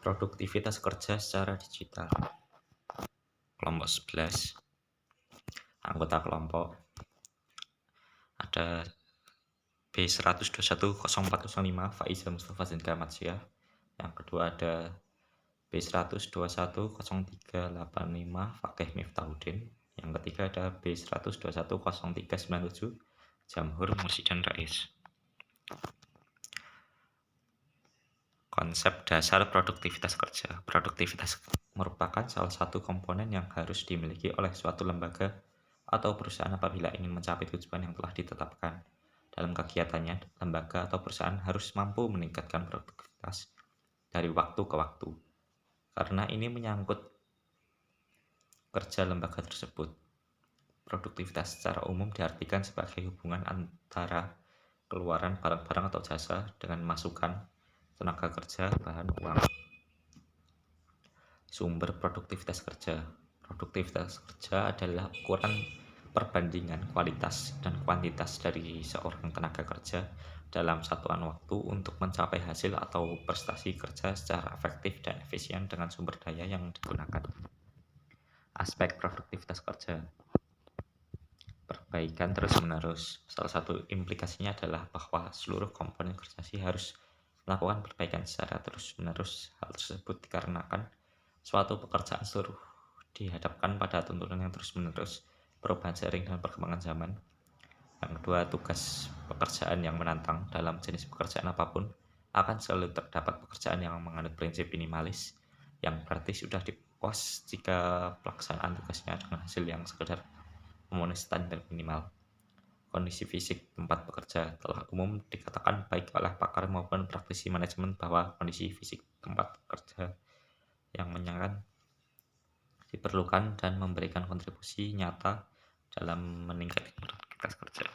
Produktivitas kerja secara digital. Kelompok 11. Anggota kelompok ada B1210405 Faiza Mustafa Zindka Matsya. Yang kedua ada B1210385 Fakih Miftahudin. Yang ketiga ada B1210397 Jamhur Mursidan Rais. Konsep dasar produktivitas kerja. Produktivitas merupakan salah satu komponen yang harus dimiliki oleh suatu lembaga atau perusahaan apabila ingin mencapai tujuan yang telah ditetapkan. Dalam kegiatannya, lembaga atau perusahaan harus mampu meningkatkan produktivitas dari waktu ke waktu. Karena ini menyangkut kerja lembaga tersebut. Produktivitas secara umum diartikan sebagai hubungan antara keluaran barang-barang atau jasa dengan masukan tenaga kerja, bahan, uang. Sumber produktivitas kerja. Produktivitas kerja adalah ukuran perbandingan kualitas dan kuantitas dari seorang tenaga kerja dalam satuan waktu untuk mencapai hasil atau prestasi kerja secara efektif dan efisien dengan sumber daya yang digunakan. Aspek produktivitas kerja. Perbaikan terus-menerus. Salah satu implikasinya adalah bahwa seluruh komponen organisasi harus melakukan perbaikan secara terus-menerus. Hal tersebut dikarenakan suatu pekerjaan seluruh dihadapkan pada tuntutan yang terus-menerus, perubahan seiring dengan perkembangan zaman. Yang kedua, tugas pekerjaan yang menantang. Dalam jenis pekerjaan apapun, akan selalu terdapat pekerjaan yang menganut prinsip minimalis, yang berarti sudah dipuas jika pelaksanaan tugasnya dengan hasil yang sekedar memenuhi standar minimal. Kondisi fisik tempat bekerja. Telah umum dikatakan baik oleh pakar maupun praktisi manajemen bahwa kondisi fisik tempat bekerja yang menyenangkan diperlukan dan memberikan kontribusi nyata dalam meningkatkan produktivitas kerja.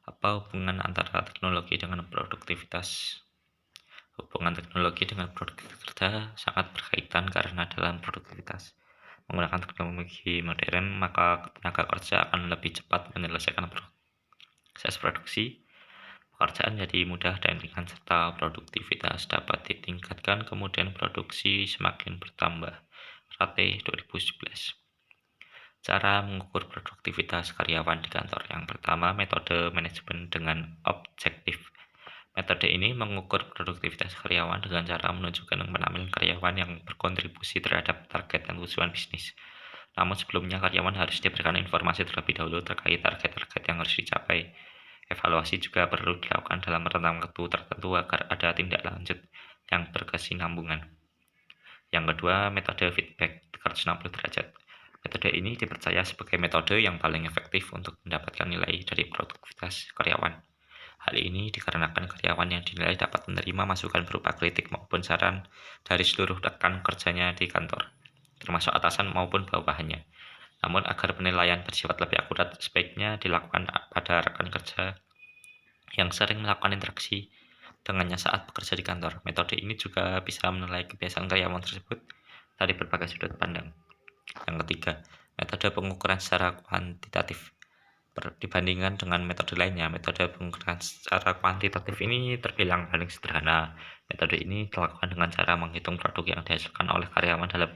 Apa hubungan antara teknologi dengan produktivitas? Hubungan teknologi dengan produktivitas kerja sangat berkaitan karena dalam produktivitas menggunakan teknologi modern, maka tenaga kerja akan lebih cepat menyelesaikan proses produksi. Pekerjaan jadi mudah dan ringan serta produktivitas dapat ditingkatkan, kemudian produksi semakin bertambah. Rate 2011. Cara mengukur produktivitas karyawan di kantor. Yang pertama, metode manajemen dengan objektif. Metode ini mengukur produktivitas karyawan dengan cara menunjukkan dan menampilkan karyawan yang berkontribusi terhadap target dan tujuan bisnis. Namun sebelumnya karyawan harus diberikan informasi terlebih dahulu terkait target-target yang harus dicapai. Evaluasi juga perlu dilakukan dalam rentang waktu tertentu agar ada tindak lanjut yang berkesinambungan. Yang kedua, metode feedback 360 derajat. Metode ini dipercaya sebagai metode yang paling efektif untuk mendapatkan nilai dari produktivitas karyawan. Hal ini dikarenakan karyawan yang dinilai dapat menerima masukan berupa kritik maupun saran dari seluruh rekan kerjanya di kantor, termasuk atasan maupun bawahannya. Namun agar penilaian bersifat lebih akurat, sebaiknya dilakukan pada rekan kerja yang sering melakukan interaksi dengannya saat bekerja di kantor. Metode ini juga bisa menilai kebiasaan karyawan tersebut dari berbagai sudut pandang. Yang ketiga, metode pengukuran secara kuantitatif. Dibandingkan dengan metode lainnya, metode pengukuran secara kuantitatif ini terbilang paling sederhana. Metode ini dilakukan dengan cara menghitung produk yang dihasilkan oleh karyawan dalam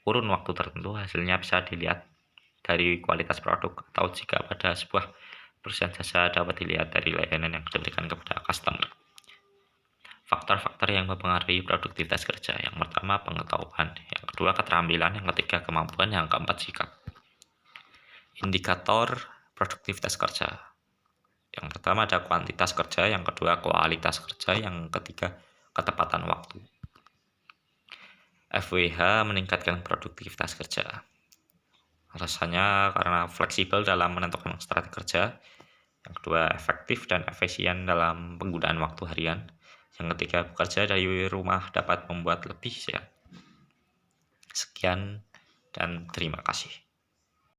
kurun waktu tertentu. Hasilnya bisa dilihat dari kualitas produk, atau jika pada sebuah perusahaan jasa dapat dilihat dari layanan yang diberikan kepada customer. Faktor-faktor yang mempengaruhi produktivitas kerja. Yang pertama, pengetahuan. Yang kedua, keterampilan. Yang ketiga, kemampuan. Yang keempat, sikap. Indikator produktivitas kerja. Yang pertama ada kuantitas kerja, yang kedua kualitas kerja, yang ketiga ketepatan waktu. FWH meningkatkan produktivitas kerja. Alasannya karena fleksibel dalam menentukan strategi kerja. Yang kedua efektif dan efisien dalam penggunaan waktu harian. Yang ketiga bekerja dari rumah dapat membuat lebih sehat. Sekian dan terima kasih.